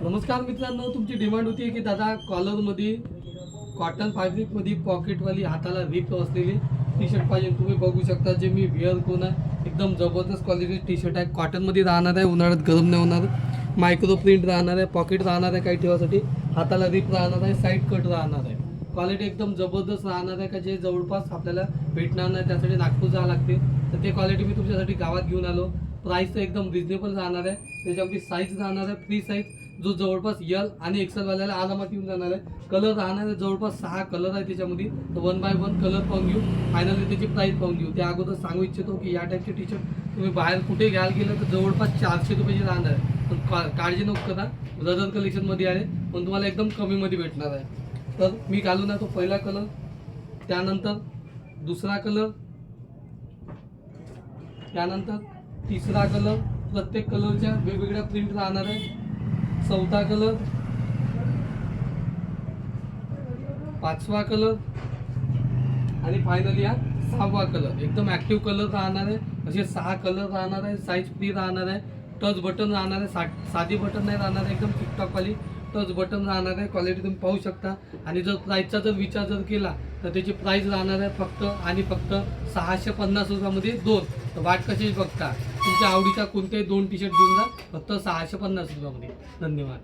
नमस्कार मित्रांनो, तुमची डिमांड होती की दादा कॉलरमध्ये कॉटन फॅब्रिकमध्ये पॉकेटवाली हाताला रिप असलेली टी शर्ट पाहिजे. तुम्ही बघू शकता जे मी वेअर करून आहे, एकदम जबरदस्त क्वालिटी टी शर्ट आहे. कॉटनमध्ये राहणार आहे, उन्हाळ्यात गरम नाही होणार, मायक्रो प्रिंट राहणार आहे, पॉकेट राहणार आहे काही ठेवासाठी, हाताला रिप राहणार आहे, साईड कट राहणार आहे. क्वालिटी एकदम जबरदस्त राहणार आहे का जे जवळपास आपल्याला भेटणार नाही, त्यासाठी नागपूर जावं लागते. तर ते क्वालिटी मी तुमच्यासाठी गावात घेऊन आलो. प्राईस तर एकदम रिजनेबल राहणार आहे. त्याच्यामध्ये साईज राहणार आहे फ्री साईज, जो जवळपास यल आणि एक्सेल वाल्याला आरामात येऊन जाणार आहे. कलर राहणार आहे, जवळपास 6 कलर आहे त्याच्यामध्ये. तर 1 बाय 1 कलर पाहून घेऊ, फायनली त्याची प्राईस पाहून घेऊ. त्या अगोदर सांगू इच्छितो की या टाईपचे टी शर्ट तुम्ही बाहेर कुठे घ्यायला गेलं तर जवळपास 400 रुपयाची राहणार आहे. पण काळजी नको करा, ब्रदर कलेक्शनमध्ये आहे, पण तुम्हाला एकदम कमीमध्ये भेटणार आहे. तर मी घालून आहे तो पहिला कलर, त्यानंतर दुसरा कलर, त्यानंतर तिसरा कलर. प्रत्येक कलरच्या वेगवेगळ्या प्रिंट राहणार आहे. चौथा कलर, पाचवा कलर आणि फायनली हा 6वा कलर. एकदम ॲक्टिव्ह कलर राहणार आहे. असे 6 कलर राहणार आहे. साईज फ्री राहणार आहे. टच बटन राहणार आहे. साधी बटन नाही राहणार आहे, एकदम टिकटॉकवाली टच बटन राहणार आहे. क्वालिटी तुम्ही पाहू शकता. आणि जर प्राईसचा जर विचार जर केला तर त्याची प्राईस राहणार आहे फक्त आणि फक्त 650 रुपयामध्ये 2. तर वाट कशी बघता, तुमच्या आवडीचा कोणतेही 2 टी शर्ट घेऊन जा, फक्त 650 रुपयामध्ये. धन्यवाद.